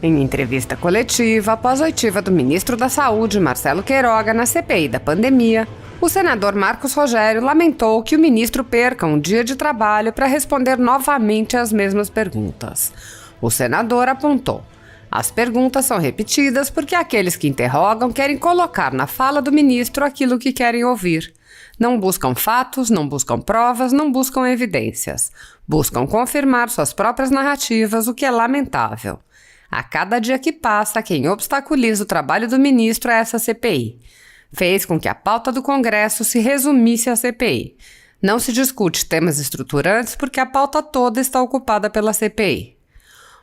Em entrevista coletiva, após a oitiva do ministro da Saúde, Marcelo Queiroga, na CPI da pandemia, o senador Marcos Rogério lamentou que o ministro perca um dia de trabalho para responder novamente as mesmas perguntas. O senador apontou: as perguntas são repetidas porque aqueles que interrogam querem colocar na fala do ministro aquilo que querem ouvir. Não buscam fatos, não buscam provas, não buscam evidências. Buscam confirmar suas próprias narrativas, o que é lamentável. A cada dia que passa, quem obstaculiza o trabalho do ministro é essa CPI. Fez com que a pauta do Congresso se resumisse à CPI. Não se discute temas estruturantes porque a pauta toda está ocupada pela CPI.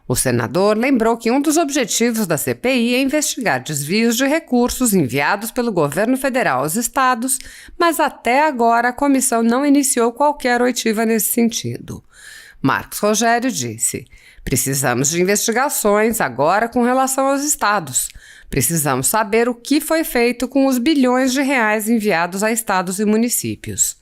O senador lembrou que um dos objetivos da CPI é investigar desvios de recursos enviados pelo governo federal aos estados, mas até agora a comissão não iniciou qualquer oitiva nesse sentido. Marcos Rogério disse: precisamos de investigações agora com relação aos estados. Precisamos saber o que foi feito com os bilhões de reais enviados a estados e municípios.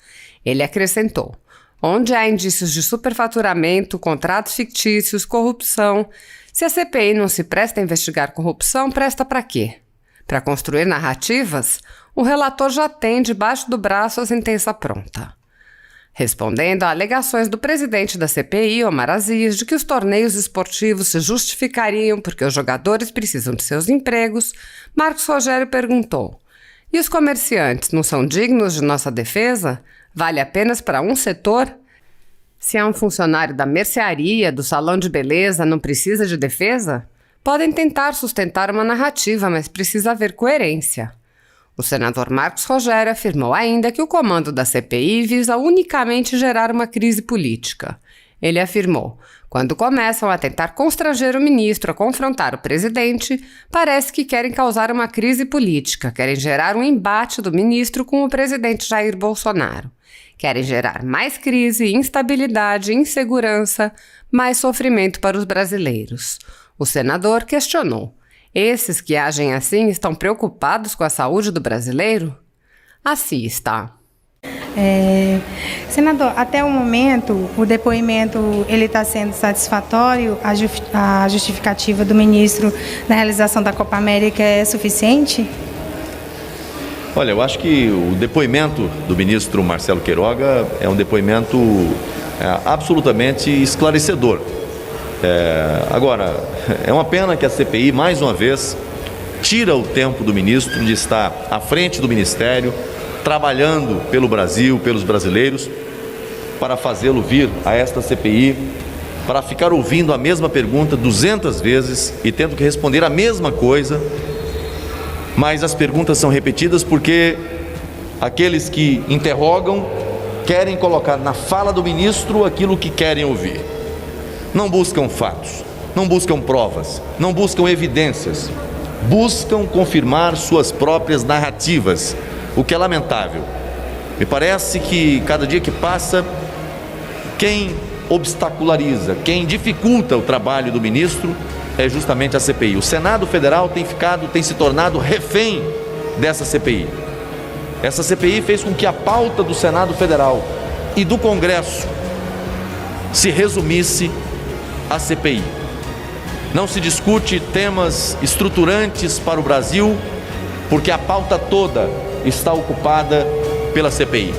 Ele acrescentou: onde há indícios de superfaturamento, contratos fictícios, corrupção. Se a CPI não se presta a investigar corrupção, presta para quê? Para construir narrativas? O relator já tem debaixo do braço a sentença pronta. Respondendo a alegações do presidente da CPI, Omar Aziz, de que os torneios esportivos se justificariam porque os jogadores precisam de seus empregos, Marcos Rogério perguntou: e os comerciantes não são dignos de nossa defesa? Vale apenas para um setor? Se é um funcionário da mercearia, do salão de beleza, não precisa de defesa? Podem tentar sustentar uma narrativa, mas precisa haver coerência. O senador Marcos Rogério afirmou ainda que o comando da CPI visa unicamente gerar uma crise política. Ele afirmou: quando começam a tentar constranger o ministro a confrontar o presidente, parece que querem causar uma crise política, querem gerar um embate do ministro com o presidente Jair Bolsonaro. Querem gerar mais crise, instabilidade, insegurança, mais sofrimento para os brasileiros. O senador questionou: esses que agem assim estão preocupados com a saúde do brasileiro? Assim está. Senador, até o momento, o depoimento ele está sendo satisfatório? A justificativa do ministro na realização da Copa América é suficiente? Olha, eu acho que o depoimento do ministro Marcelo Queiroga é um depoimento absolutamente esclarecedor. Agora, é uma pena que a CPI, mais uma vez, tira o tempo do ministro de estar à frente do ministério, trabalhando pelo Brasil, pelos brasileiros, para fazê-lo vir a esta CPI, para ficar ouvindo a mesma pergunta 200 vezes e tendo que responder a mesma coisa, mas as perguntas são repetidas porque aqueles que interrogam querem colocar na fala do ministro aquilo que querem ouvir. Não buscam fatos, não buscam provas, não buscam evidências, buscam confirmar suas próprias narrativas, o que é lamentável. Me parece que cada dia que passa, quem obstaculariza, quem dificulta o trabalho do ministro é justamente a CPI. O Senado Federal tem se tornado refém dessa CPI. Essa CPI fez com que a pauta do Senado Federal e do Congresso se resumisse à CPI. Não se discute temas estruturantes para o Brasil, porque a pauta toda está ocupada pela CPI.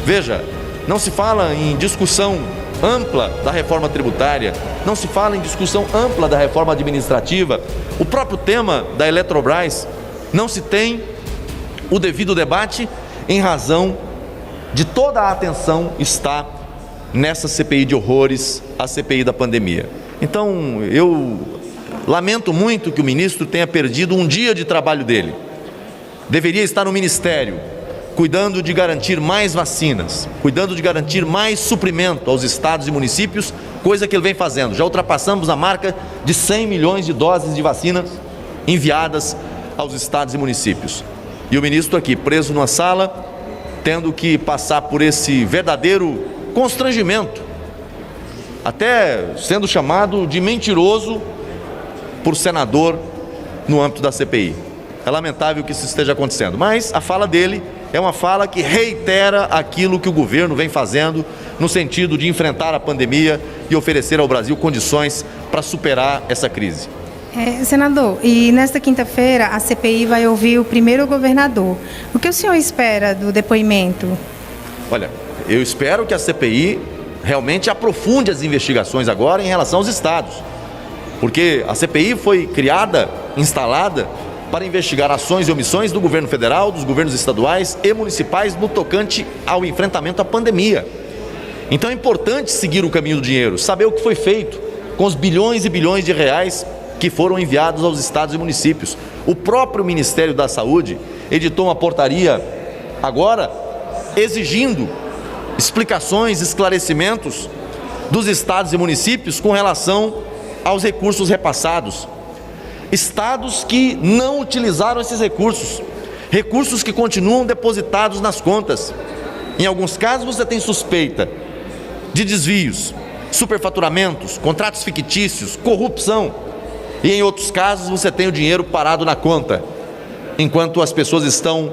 Veja, não se fala em discussão ampla da reforma tributária, não se fala em discussão ampla da reforma administrativa, o próprio tema da Eletrobras não se tem o devido debate em razão de toda a atenção está nessa CPI de horrores, a CPI da pandemia. Então, eu lamento muito que o ministro tenha perdido um dia de trabalho dele. Deveria estar no ministério, cuidando de garantir mais vacinas, cuidando de garantir mais suprimento aos estados e municípios, coisa que ele vem fazendo. Já ultrapassamos a marca de 100 milhões de doses de vacinas enviadas aos estados e municípios. E o ministro aqui, preso numa sala, tendo que passar por esse verdadeiro constrangimento, até sendo chamado de mentiroso por senador no âmbito da CPI. É lamentável que isso esteja acontecendo, mas a fala dele é uma fala que reitera aquilo que o governo vem fazendo no sentido de enfrentar a pandemia e oferecer ao Brasil condições para superar essa crise. Senador, e nesta quinta-feira a CPI vai ouvir o primeiro governador. O que o senhor espera do depoimento? Olha, eu espero que a CPI realmente aprofunde as investigações agora em relação aos estados. Porque a CPI foi criada, instalada, para investigar ações e omissões do governo federal, dos governos estaduais e municipais no tocante ao enfrentamento à pandemia. Então é importante seguir o caminho do dinheiro, saber o que foi feito com os bilhões e bilhões de reais que foram enviados aos estados e municípios. O próprio Ministério da Saúde editou uma portaria agora exigindo explicações, esclarecimentos dos estados e municípios com relação aos recursos repassados. Estados que não utilizaram esses recursos, recursos que continuam depositados nas contas. Em alguns casos você tem suspeita de desvios, superfaturamentos, contratos fictícios, corrupção. E em outros casos você tem o dinheiro parado na conta, enquanto as pessoas estão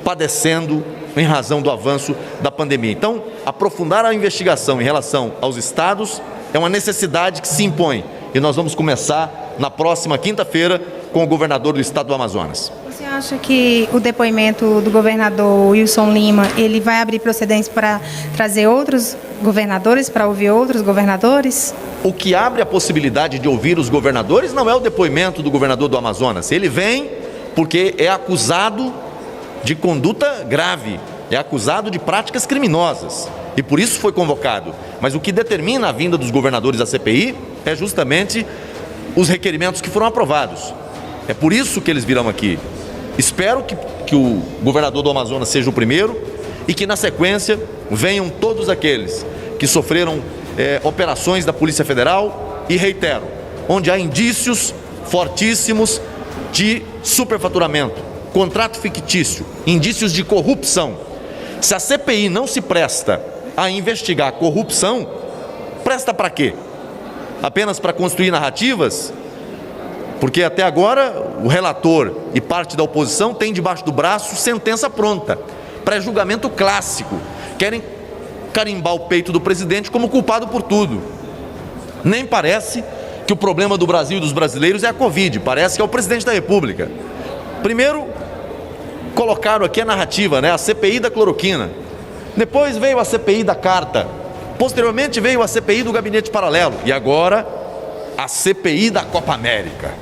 padecendo em razão do avanço da pandemia. Então, aprofundar a investigação em relação aos estados é uma necessidade que se impõe. E nós vamos começar na próxima quinta-feira com o governador do estado do Amazonas. Você acha que o depoimento do governador Wilson Lima, ele vai abrir procedência para trazer outros governadores, para ouvir outros governadores? O que abre a possibilidade de ouvir os governadores não é o depoimento do governador do Amazonas. Ele vem porque é acusado de conduta grave, é acusado de práticas criminosas e por isso foi convocado. Mas o que determina a vinda dos governadores à CPI é justamente os requerimentos que foram aprovados. É por isso que eles virão aqui. Espero que o governador do Amazonas seja o primeiro e que na sequência venham todos aqueles que sofreram operações da Polícia Federal e, reitero, onde há indícios fortíssimos de superfaturamento, contrato fictício, indícios de corrupção. Se a CPI não se presta a investigar a corrupção, presta para quê? Apenas para construir narrativas? Porque até agora o relator e parte da oposição tem debaixo do braço sentença pronta, pré-julgamento clássico. Querem carimbar o peito do presidente como culpado por tudo. Nem parece que o problema do Brasil e dos brasileiros é a Covid, parece que é o presidente da República. Primeiro, colocaram aqui a narrativa, a CPI da cloroquina. Depois veio a CPI da carta. Posteriormente veio a CPI do gabinete paralelo. E agora, a CPI da Copa América.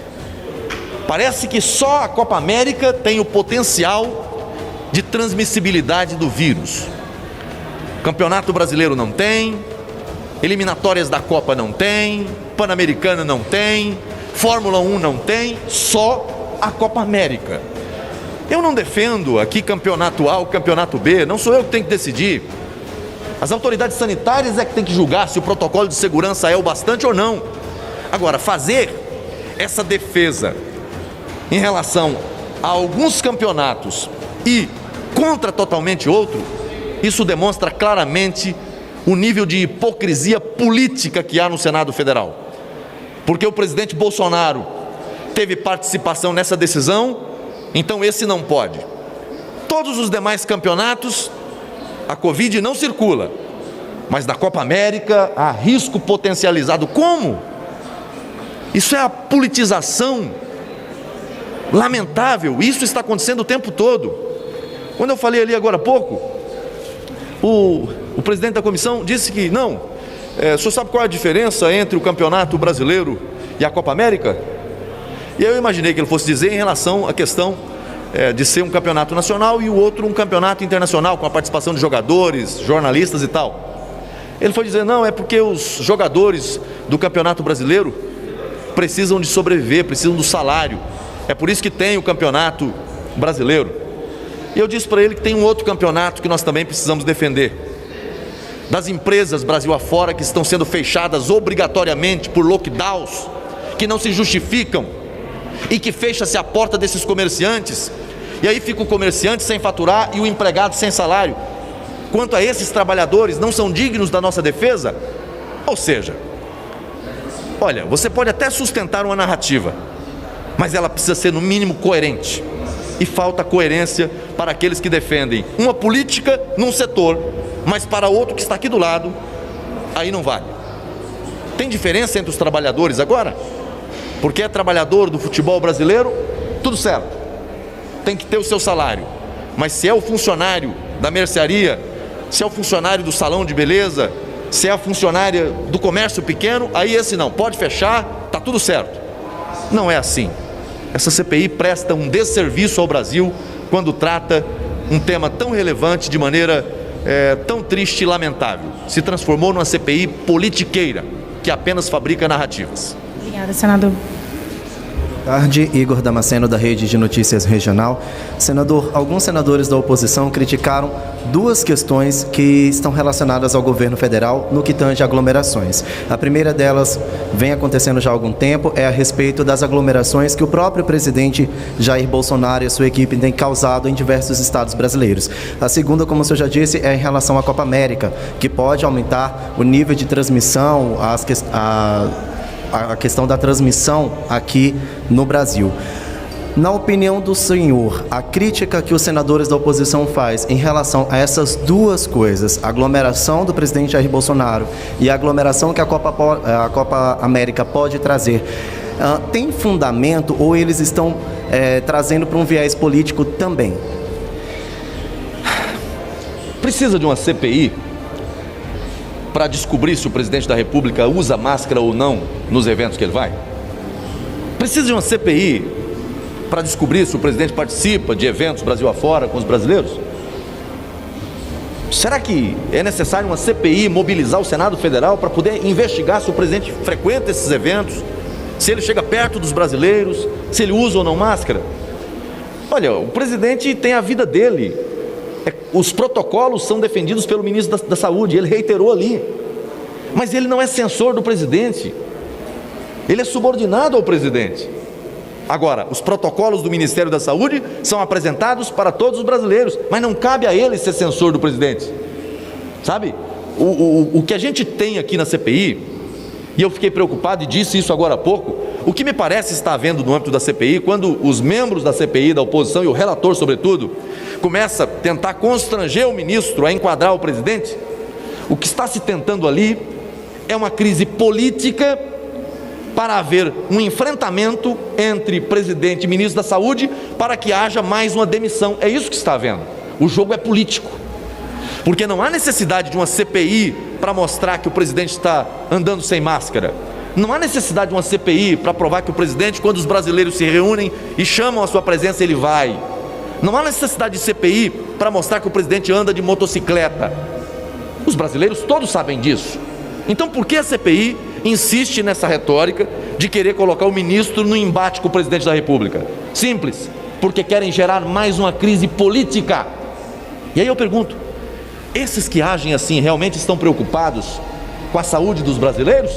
Parece que só a Copa América tem o potencial de transmissibilidade do vírus. Campeonato Brasileiro não tem, eliminatórias da Copa não tem, Pan-Americana não tem, Fórmula 1 não tem, só a Copa América. Eu não defendo aqui campeonato A ou campeonato B, não sou eu que tenho que decidir. As autoridades sanitárias é que tem que julgar se o protocolo de segurança é o bastante ou não. Agora, fazer essa defesa em relação a alguns campeonatos e contra totalmente outro, isso demonstra claramente o nível de hipocrisia política que há no Senado Federal. Porque o presidente Bolsonaro teve participação nessa decisão, então esse não pode. Todos os demais campeonatos, a Covid não circula, mas na Copa América há risco potencializado. Como? Isso é a politização lamentável, isso está acontecendo o tempo todo. Quando eu falei ali agora há pouco, o presidente da comissão disse que não, o senhor sabe qual é a diferença entre o Campeonato Brasileiro e a Copa América? E eu imaginei que ele fosse dizer em relação à questão de ser um campeonato nacional e o outro um campeonato internacional, com a participação de jogadores, jornalistas e tal. Ele foi dizer, não, é porque os jogadores do Campeonato Brasileiro precisam de sobreviver, precisam do salário. É por isso que tem o Campeonato Brasileiro. E eu disse para ele que tem um outro campeonato que nós também precisamos defender. Das empresas Brasil afora que estão sendo fechadas obrigatoriamente por lockdowns, que não se justificam, e que fecha-se a porta desses comerciantes, e aí fica o comerciante sem faturar e o empregado sem salário. Quanto a esses trabalhadores, não são dignos da nossa defesa? Ou seja, olha, você pode até sustentar uma narrativa, mas ela precisa ser no mínimo coerente. E falta coerência para aqueles que defendem uma política num setor, mas para outro que está aqui do lado, aí não vale. Tem diferença entre os trabalhadores agora? Porque é trabalhador do futebol brasileiro, tudo certo, tem que ter o seu salário. Mas se é o funcionário da mercearia, se é o funcionário do salão de beleza, se é a funcionária do comércio pequeno, aí esse não, pode fechar, tá tudo certo. Não é assim. Essa CPI presta um desserviço ao Brasil quando trata um tema tão relevante de maneira tão triste e lamentável. Se transformou numa CPI politiqueira, que apenas fabrica narrativas. Obrigada, senador. Boa tarde, Igor Damasceno, da Rede de Notícias Regional. Senador, alguns senadores da oposição criticaram duas questões que estão relacionadas ao governo federal no que tange aglomerações. A primeira delas vem acontecendo já há algum tempo, é a respeito das aglomerações que o próprio presidente Jair Bolsonaro e a sua equipe têm causado em diversos estados brasileiros. A segunda, como o senhor já disse, é em relação à Copa América, que pode aumentar o nível de transmissão, a questão da transmissão aqui no Brasil. Na opinião do senhor, a crítica que os senadores da oposição faz em relação a essas duas coisas, a aglomeração do presidente Jair Bolsonaro e a aglomeração que a Copa América pode trazer, tem fundamento ou eles estão trazendo para um viés político também? Precisa de uma CPI para descobrir se o presidente da República usa máscara ou não nos eventos que ele vai? Precisa de uma CPI para descobrir se o presidente participa de eventos Brasil afora com os brasileiros? Será que é necessário uma CPI mobilizar o Senado Federal para poder investigar se o presidente frequenta esses eventos, se ele chega perto dos brasileiros, se ele usa ou não máscara? Olha, o presidente tem a vida dele. Os protocolos são defendidos pelo ministro da Saúde, ele reiterou ali. Mas ele não é censor do presidente, ele é subordinado ao presidente. Agora, os protocolos do Ministério da Saúde são apresentados para todos os brasileiros, mas não cabe a ele ser censor do presidente. Sabe? O que a gente tem aqui na CPI, e eu fiquei preocupado e disse isso agora há pouco, o que me parece estar havendo no âmbito da CPI, quando os membros da CPI, da oposição e o relator sobretudo, começa a tentar constranger o ministro a enquadrar o presidente, o que está se tentando ali é uma crise política para haver um enfrentamento entre presidente e ministro da Saúde para que haja mais uma demissão. É isso que está havendo. O jogo é político. Porque não há necessidade de uma CPI para mostrar que o presidente está andando sem máscara. Não há necessidade de uma CPI para provar que o presidente, quando os brasileiros se reúnem e chamam a sua presença, ele vai. Não há necessidade de CPI para mostrar que o presidente anda de motocicleta. Os brasileiros todos sabem disso. Então por que a CPI insiste nessa retórica de querer colocar o ministro no embate com o presidente da República? Simples, porque querem gerar mais uma crise política. E aí eu pergunto, esses que agem assim realmente estão preocupados com a saúde dos brasileiros?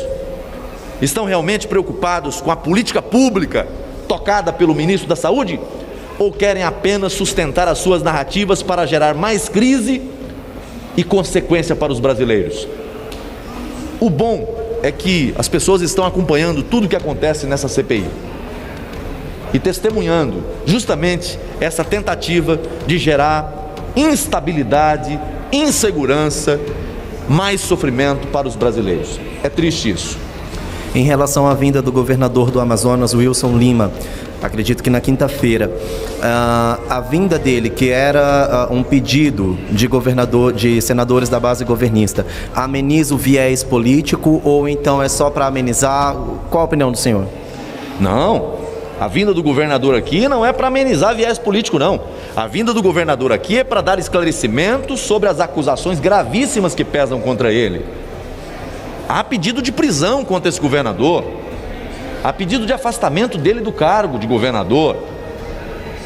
Estão realmente preocupados com a política pública tocada pelo ministro da Saúde? Ou querem apenas sustentar as suas narrativas para gerar mais crise e consequência para os brasileiros? O bom é que as pessoas estão acompanhando tudo o que acontece nessa CPI e testemunhando justamente essa tentativa de gerar instabilidade, insegurança, mais sofrimento para os brasileiros. É triste isso. Em relação à vinda do governador do Amazonas, Wilson Lima, acredito que na quinta-feira, a vinda dele, que era um pedido de senadores da base governista, ameniza o viés político ou então é só para amenizar? Qual a opinião do senhor? Não, a vinda do governador aqui não é para amenizar viés político, não. A vinda do governador aqui é para dar esclarecimentos sobre as acusações gravíssimas que pesam contra ele. Há pedido de prisão contra esse governador, há pedido de afastamento dele do cargo de governador.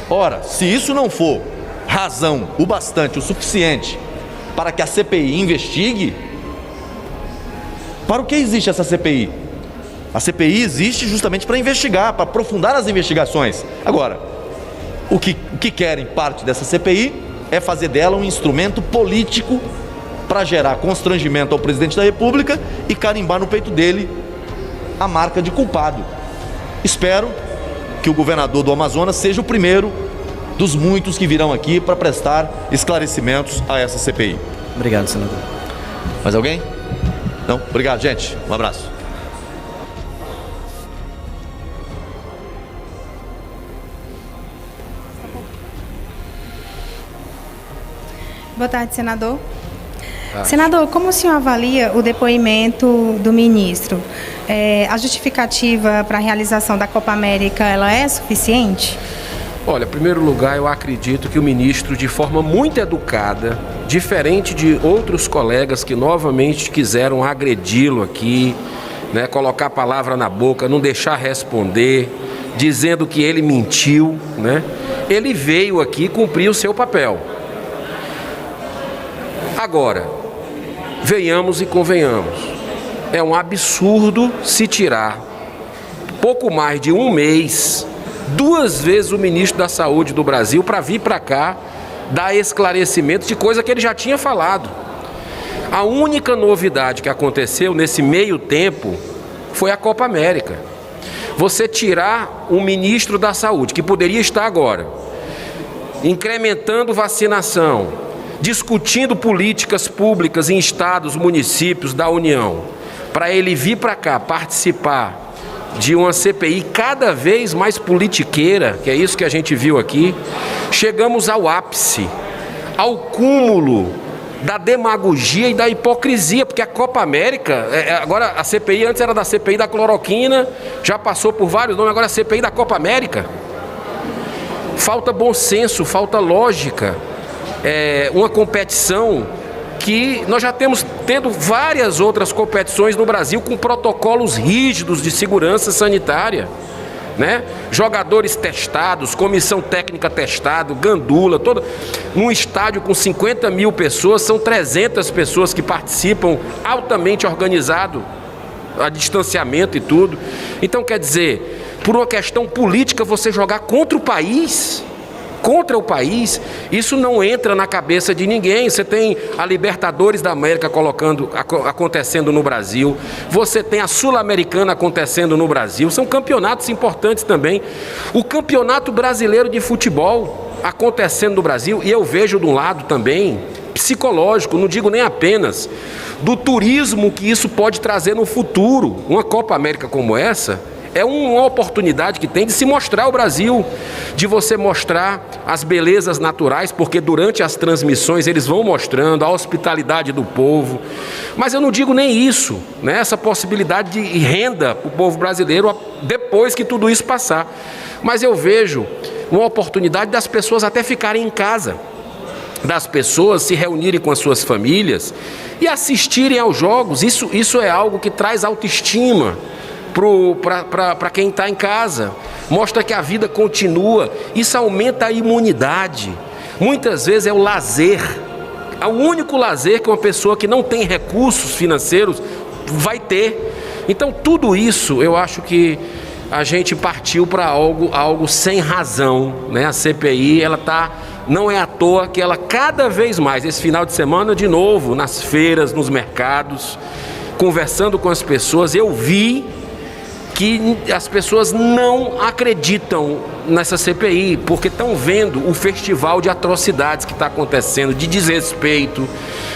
Ora, se isso não for razão o bastante, o suficiente para que a CPI investigue, para o que existe essa CPI? A CPI existe justamente para investigar, para aprofundar as investigações. Agora, o que querem parte dessa CPI é fazer dela um instrumento político para gerar constrangimento ao presidente da República e carimbar no peito dele a marca de culpado. Espero que o governador do Amazonas seja o primeiro dos muitos que virão aqui para prestar esclarecimentos a essa CPI. Obrigado, senador. Mais alguém? Não? Obrigado, gente. Um abraço. Boa tarde, senador. Senador, como o senhor avalia o depoimento do ministro? A justificativa para a realização da Copa América, ela é suficiente? Olha, em primeiro lugar, eu acredito que o ministro, de forma muito educada, diferente de outros colegas que novamente quiseram agredi-lo aqui, né, colocar a palavra na boca, não deixar responder, dizendo que ele mentiu, né, ele veio aqui cumprir o seu papel. Agora, venhamos e convenhamos, é um absurdo se tirar pouco mais de um mês, 2 vezes o ministro da Saúde do Brasil para vir para cá dar esclarecimento de coisa que ele já tinha falado. A única novidade que aconteceu nesse meio tempo foi a Copa América. Você tirar o ministro da Saúde, que poderia estar agora, incrementando vacinação, discutindo políticas públicas em estados, municípios da União, para ele vir para cá participar de uma CPI cada vez mais politiqueira, que é isso que a gente viu aqui, chegamos ao ápice, ao cúmulo da demagogia e da hipocrisia, porque a Copa América, agora a CPI antes era da CPI da cloroquina, já passou por vários nomes, agora a CPI da Copa América. Falta bom senso, falta lógica, uma competição que nós já temos tendo várias outras competições no Brasil com protocolos rígidos de segurança sanitária, né? Jogadores testados, comissão técnica testado, gandula, todo num estádio com 50 mil pessoas, são 300 pessoas que participam, altamente organizado, a distanciamento e tudo. Então, quer dizer, por uma questão política, você jogar contra o país, isso não entra na cabeça de ninguém. Você tem a Libertadores da América acontecendo no Brasil, você tem a Sul-Americana acontecendo no Brasil, são campeonatos importantes também. O Campeonato Brasileiro de Futebol acontecendo no Brasil, e eu vejo de um lado também psicológico, não digo nem apenas do turismo que isso pode trazer no futuro. Uma Copa América como essa é uma oportunidade que tem de se mostrar o Brasil, de você mostrar as belezas naturais, porque durante as transmissões eles vão mostrando a hospitalidade do povo. Mas eu não digo nem isso, né? Essa possibilidade de renda para o povo brasileiro depois que tudo isso passar. Mas eu vejo uma oportunidade das pessoas até ficarem em casa, das pessoas se reunirem com as suas famílias e assistirem aos jogos. Isso é algo que traz autoestima para quem está em casa, mostra que a vida continua, isso aumenta a imunidade. Muitas vezes é o lazer, é o único lazer que uma pessoa que não tem recursos financeiros vai ter. Então tudo isso eu acho que a gente partiu para algo sem razão, né? A CPI, não é à toa que ela cada vez mais, esse final de semana de novo, nas feiras, nos mercados, conversando com as pessoas, eu vi que as pessoas não acreditam nessa CPI, porque estão vendo o festival de atrocidades que está acontecendo, de desrespeito,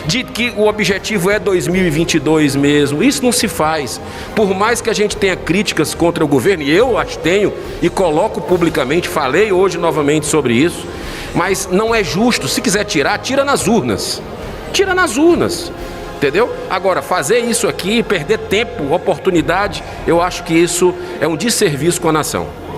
de que o objetivo é 2022 mesmo. Isso não se faz. Por mais que a gente tenha críticas contra o governo, e eu as tenho e coloco publicamente, falei hoje novamente sobre isso, mas não é justo. Se quiser tirar, tira nas urnas. Tira nas urnas. Entendeu? Agora, fazer isso aqui, perder tempo, oportunidade, eu acho que isso é um desserviço com a nação.